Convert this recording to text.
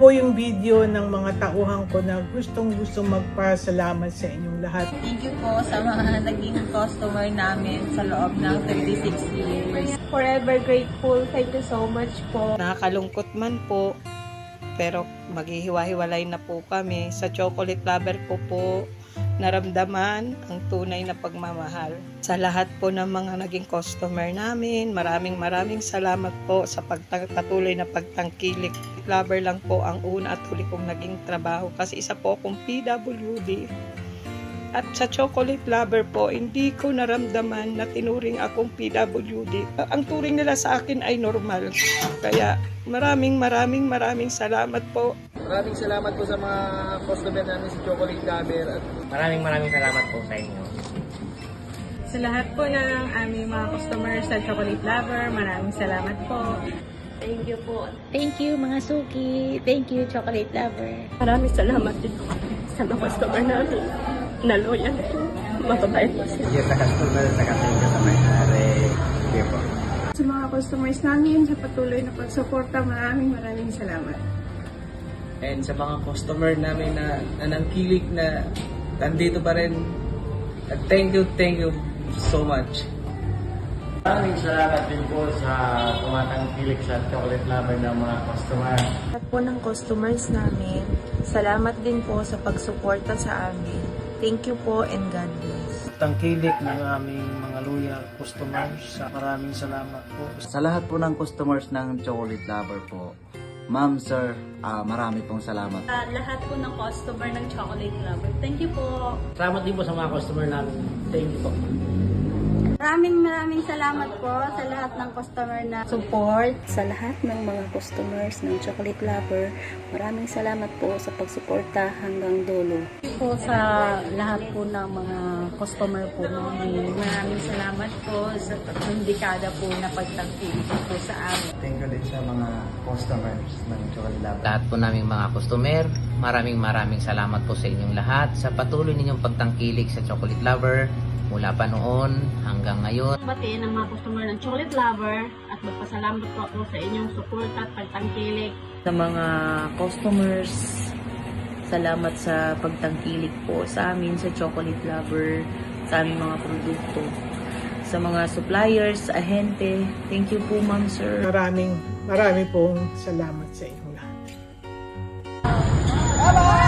po yung video ng mga tauhan ko na gustong-gusto magpasalamat sa inyong lahat. Thank you po sa mga naging customer namin sa loob ng 36 years. Forever grateful. Thank you so much po. Nakakalungkot man po, pero maghihiwa-hiwalay na po kami. Sa Chocolate Lover ko po, naramdaman ang tunay na pagmamahal. Sa lahat po ng mga naging customer namin, maraming salamat po sa patuloy na pagtangkilik. Lover lang po ang una at huli kong naging trabaho kasi isa po akong PWD. At sa Chocolate Lover po, hindi ko naramdaman na tinuring akong PWD. Ang turing nila sa akin ay normal. Kaya maraming salamat po. Maraming salamat po sa mga customer namin sa Chocolate Lover. At Maraming salamat po sa inyo. Sa lahat po ng aming mga customers sa Chocolate Lover, maraming salamat po. Thank you po. Thank you mga suki. Thank you Chocolate Lover. Maraming salamat din po sa mga customer namin. Na loyal po. Mababait po sila. Sige sa customer, sa katinga sa may-ari. Sige po. Sa mga customers namin, sa patuloy na pagsuporta, maraming salamat. and sa mga customer namin na nanangkilik na nandito pa rin. At thank you so much. Maraming salamat din po sa tumatangkilik sa Chocolate Lover ng mga customer. At po ng customers namin, salamat din po sa pagsuporta sa amin. Thank you po and God bless. Tangkilik ng aming mga loyal customers. Maraming salamat po. Sa lahat po ng customers ng Chocolate Lover po, Ma'am, Sir, marami pong salamat. Lahat po ng customer ng Chocolate Lover, thank you po. Salamat din po sa mga customer namin. Thank you po. Maraming salamat po sa lahat ng customer na Support sa lahat ng mga customers ng Chocolate Lover. Maraming salamat po sa pagsuporta hanggang dulo. po sa lahat po ng mga customer po namin. Maraming salamat po sa tatlong dekada po na pagtangkilik po sa amin. Thank you din sa mga customers ng Chocolate Lover. Lahat po naming mga customer, maraming salamat po sa inyong lahat sa patuloy ninyong pagtangkilik sa Chocolate Lover mula pa noon hanggang ngayon. Batiin ang mga customer ng Chocolate Lover at magpasalamat po ako sa inyong suporta at pagtangkilik. Sa mga customers, salamat sa pagtangkilik po sa amin sa Chocolate Lover, sa aming mga produkto. Sa mga suppliers, ahente, thank you po Ma'am Sir. Marami pong salamat sa inyo lahat. Bye-bye!